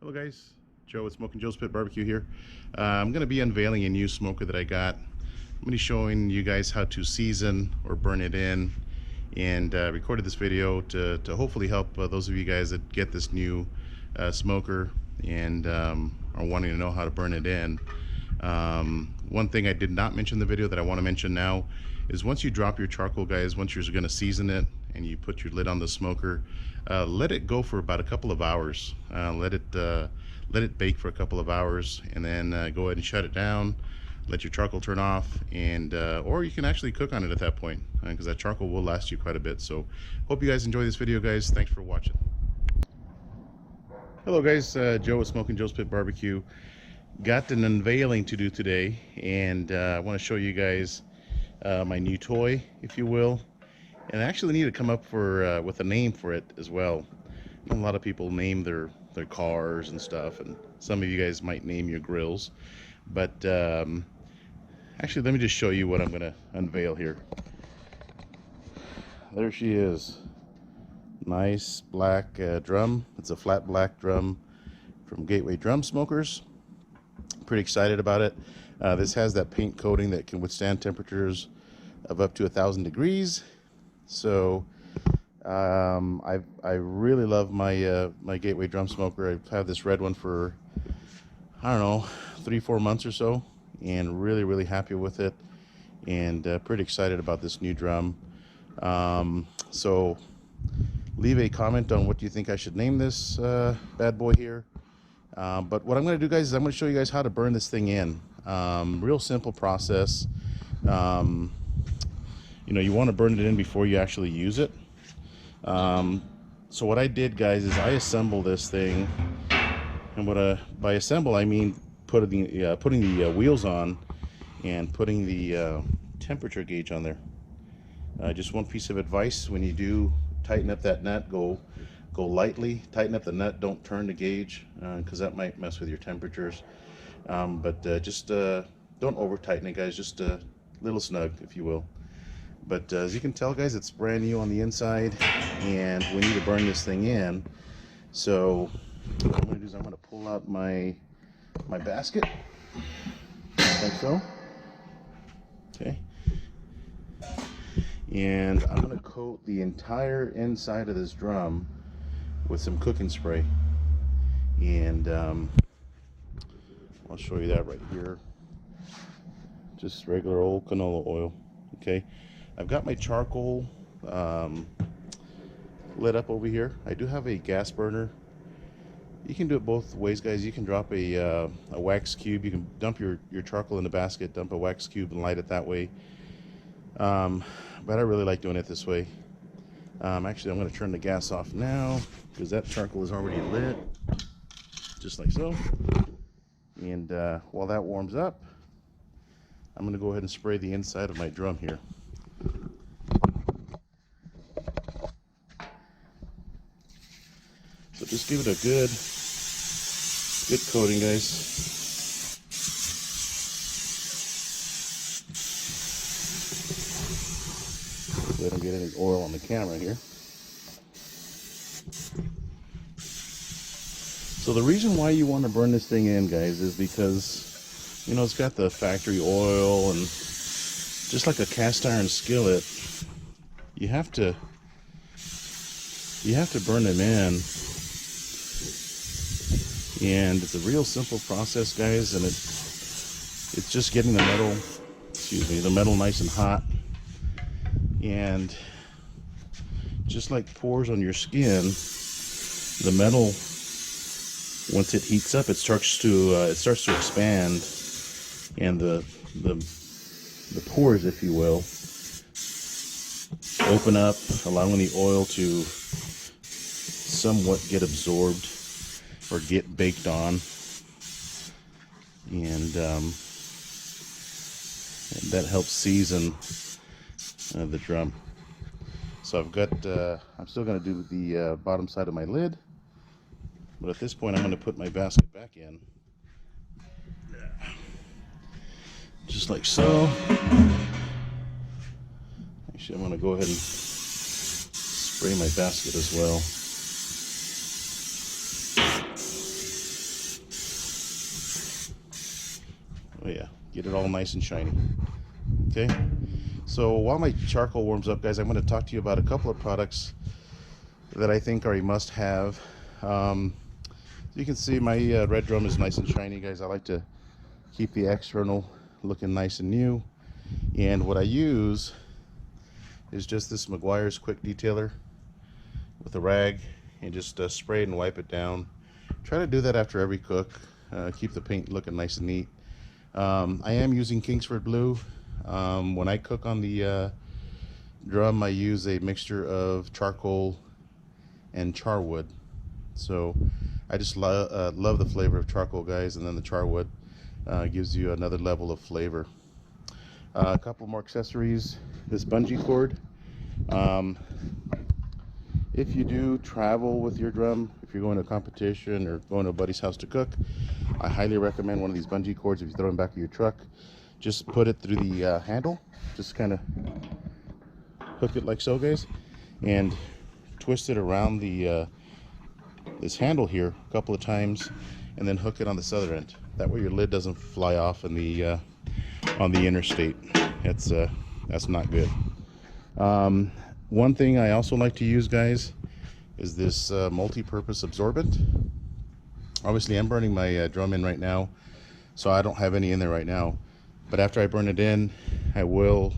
Hello guys, Joe with Smokin Joe's Pit Barbecue here. I'm going to be unveiling a new smoker that I got. I'm going to be showing you guys how to season or burn it in, and recorded this video to hopefully help those of you guys that get this new smoker and are wanting to know how to burn it in. One thing I did not mention in the video that I want to mention now is once you drop your charcoal, guys, once you're going to season it and you put your lid on the smoker, let it go for about a couple of hours. Let it bake for a couple of hours, and then go ahead and shut it down. Let your charcoal turn off, and or you can actually cook on it at that point, because that charcoal will last you quite a bit. So hope you guys enjoy this video, guys. Thanks for watching. Hello guys, Joe with Smokin Joe's Pit Barbecue. Got an unveiling to do today, and I want to show you guys my new toy, if you will. And I actually need to come up with a name for it as well. A lot of people name their cars and stuff, and some of you guys might name your grills. But actually, let me just show you what I'm going to unveil here. There she is. Nice black drum. It's a flat black drum from Gateway Drum Smokers. Pretty excited about it. This has that paint coating that can withstand temperatures of up to 1,000 degrees. So I really love my my Gateway drum smoker. I've had this red one for, I don't know, 3-4 months or so, and really happy with it, and pretty excited about this new drum. So leave a comment on what you think I should name this bad boy here. But what I'm going to do, guys, is I'm going to show you guys how to burn this thing in. Real simple process. You know, you want to burn it in before you actually use it. So what I did, guys, is I assembled this thing, and by assemble I mean putting the wheels on and putting the temperature gauge on there. Just one piece of advice: when you do tighten up that nut, go lightly, tighten up the nut, don't turn the gauge, because that might mess with your temperatures. Just don't over tighten it, guys, just a little snug, if you will. But as you can tell, guys, it's brand new on the inside, and we need to burn this thing in. So what I'm going to do is I'm going to pull out my basket, like so. Okay. And I'm going to coat the entire inside of this drum with some cooking spray. And I'll show you that right here. Just regular old canola oil. Okay. I've got my charcoal lit up over here. I do have a gas burner. You can do it both ways, guys. You can drop a wax cube. You can dump your charcoal in the basket, dump a wax cube, and light it that way. But I really like doing it this way. Actually, I'm going to turn the gas off now, because that charcoal is already lit, just like so. And while that warms up, I'm going to go ahead and spray the inside of my drum here. So just give it a good coating, guys. Hopefully I don't get any oil on the camera here. So the reason why you want to burn this thing in, guys, is because, you know, it's got the factory oil, and just like a cast iron skillet, you have to burn them in. And it's a real simple process, guys, and it's just getting the metal nice and hot. And just like pores on your skin, the metal, once it heats up, it starts to expand, and the pores, if you will, open up, allowing the oil to somewhat get absorbed or get baked on, and that helps season the drum. So I've got I'm still going to do the bottom side of my lid, but at this point I'm going to put my basket back in, just like so. Actually, I'm going to go ahead and spray my basket as well. Oh yeah, get it all nice and shiny. Okay, so while my charcoal warms up, guys, I'm going to talk to you about a couple of products that I think are a must-have. You can see my red drum is nice and shiny, guys. I like to keep the external looking nice and new, and what I use is just this Meguiar's quick detailer with a rag, and just spray it and wipe it down. Try to do that after every cook. Keep the paint looking nice and neat. I am using Kingsford Blue. When I cook on the drum, I use a mixture of charcoal and charwood. So I just love the flavor of charcoal, guys, and then the charwood gives you another level of flavor. A couple more accessories. This bungee cord. If you do travel with your drum, if you're going to a competition or going to a buddy's house to cook, I highly recommend one of these bungee cords. If you throw it in the back of your truck, just put it through the handle, just kind of hook it like so, guys, and twist it around the this handle here a couple of times, and then hook it on this other end. That way your lid doesn't fly off in the on the interstate. That's not good. One thing I also like to use, guys, is this multi-purpose absorbent. Obviously I'm burning my drum in right now, so I don't have any in there right now, but after I burn it in, I will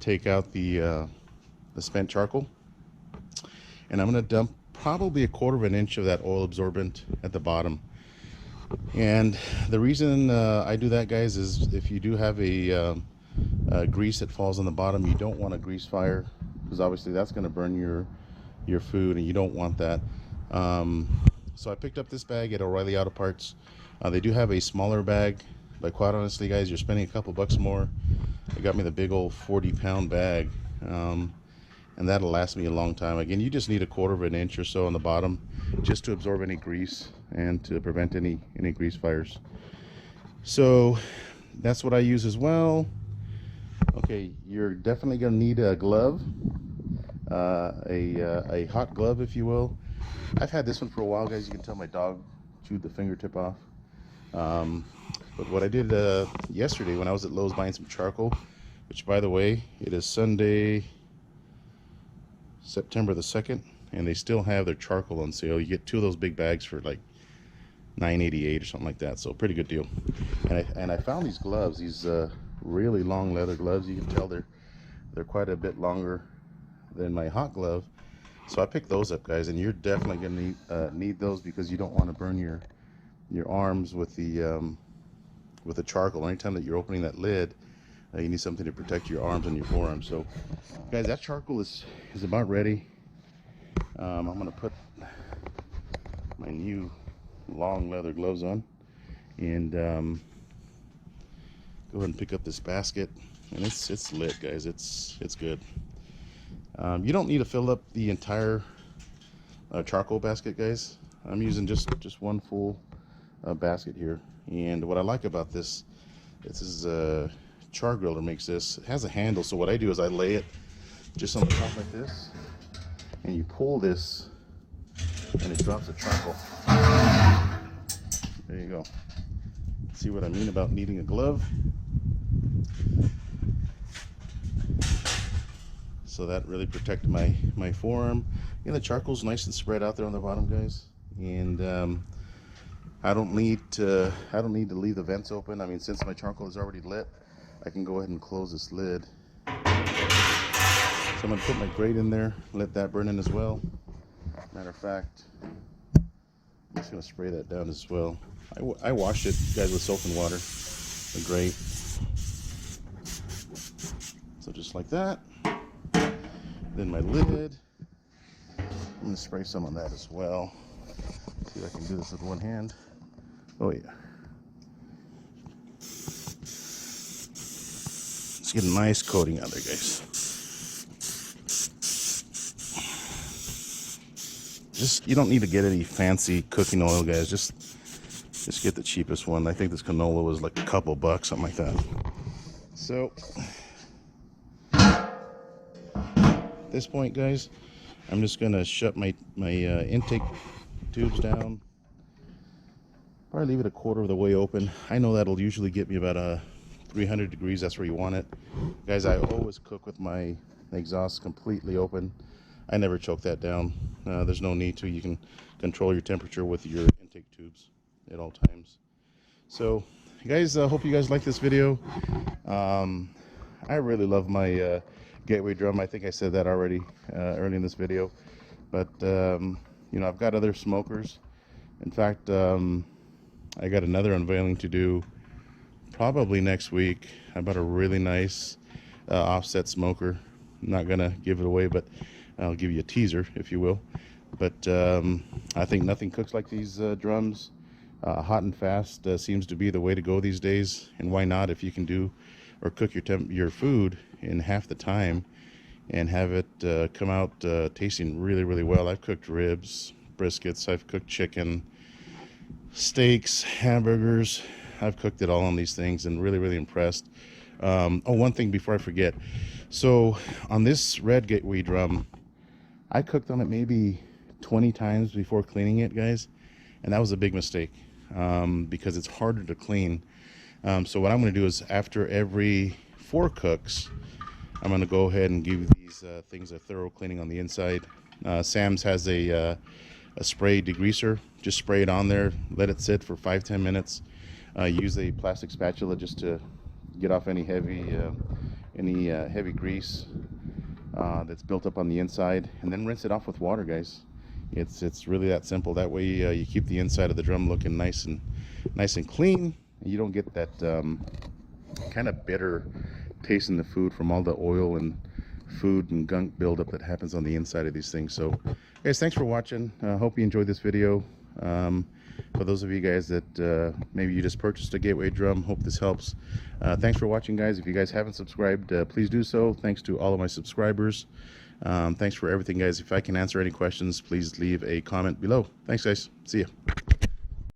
take out the spent charcoal, and I'm going to dump probably a 1/4 of an inch of that oil absorbent at the bottom. And the reason I do that, guys, is if you do have a grease that falls on the bottom, you don't want a grease fire, because obviously that's going to burn your food, and you don't want that. So I picked up this bag at O'Reilly Auto Parts. They do have a smaller bag, but quite honestly, guys, you're spending a couple bucks more. They got me the big old 40-pound bag, and that'll last me a long time. Again, you just need a 1/4 of an inch or so on the bottom just to absorb any grease and to prevent any grease fires. So that's what I use as well. Okay, you're definitely going to need a glove, a hot glove, if you will. I've had this one for a while, guys. You can tell my dog chewed the fingertip off. But what I did yesterday when I was at Lowe's buying some charcoal, which, by the way, it is Sunday, September the 2nd, and they still have their charcoal on sale. You get 2 of those big bags for like $9.88 or something like that, so pretty good deal. And I found these gloves, these really long leather gloves. You can tell they're quite a bit longer than my hot glove. So I picked those up, guys, and you're definitely gonna need those, because you don't want to burn your arms with the charcoal. Anytime that you're opening that lid, you need something to protect your arms and your forearms. So, guys, that charcoal is about ready. I'm gonna put my new long leather gloves on, and go ahead and pick up this basket, and it's lit, guys. It's good. You don't need to fill up the entire charcoal basket, guys. I'm using just one full basket here. And what I like about this is Char Griller makes this. It has a handle, so what I do is I lay it just on the top like this, and you pull this, and it drops the charcoal. There you go. See what I mean about needing a glove? So that really protected my forearm. You know, the charcoal's nice and spread out there on the bottom, guys, and I don't need to leave the vents open. I mean, since my charcoal is already lit, I can go ahead and close this lid. So I'm gonna put my grate in there, let that burn in as well. Matter of fact, I'm just gonna spray that down as well. I washed it, guys, with soap and water, the grate. So just like that. Then my lid, I'm gonna spray some on that as well. See if I can do this with one hand. Oh yeah. Let's get a nice coating on there, guys. You don't need to get any fancy cooking oil, guys. Just get the cheapest one. I think this canola was like a couple bucks, something like that. So at this point, guys, I'm just gonna shut my intake tubes down. probably leave it a quarter of the way open. I know that'll usually get me about 300 degrees. That's where you want it. Guys, I always cook with my exhaust completely open. I never choke that down. There's no need to. You can control your temperature with your intake tubes at all times. So, guys, hope you guys like this video. I really love my gateway drum. I think I said that already early in this video. But, you know, I've got other smokers. In fact, I got another unveiling to do probably next week about a really nice offset smoker. I'm not gonna give it away, but I'll give you a teaser, if you will. But I think nothing cooks like these drums. Hot and fast seems to be the way to go these days, and why not? If you can do or cook your food in half the time and have it come out tasting really, really well. I've cooked ribs, briskets, I've cooked chicken, steaks, hamburgers. I've cooked it all on these things and really, really impressed. Oh, one thing before I forget. So on this red gateway drum, I cooked on it maybe 20 times before cleaning it, guys, and that was a big mistake because it's harder to clean. So what I'm going to do is after every 4 cooks, I'm going to go ahead and give these things a thorough cleaning on the inside. Sam's has a spray degreaser. Just spray it on there, let it sit for 5-10 minutes. Use a plastic spatula just to get off any heavy grease that's built up on the inside, and then rinse it off with water, guys. It's really that simple. That way you keep the inside of the drum looking nice and clean, and you don't get that kind of bitter taste in the food from all the oil and food and gunk buildup that happens on the inside of these things. So guys, thanks for watching. Hope you enjoyed this video. For those of you guys that maybe you just purchased a gateway drum, hope this helps. Thanks for watching, guys. If you guys haven't subscribed, please do so. Thanks to all of my subscribers. Thanks for everything, guys. If I can answer any questions, please leave a comment below. Thanks, guys. See ya.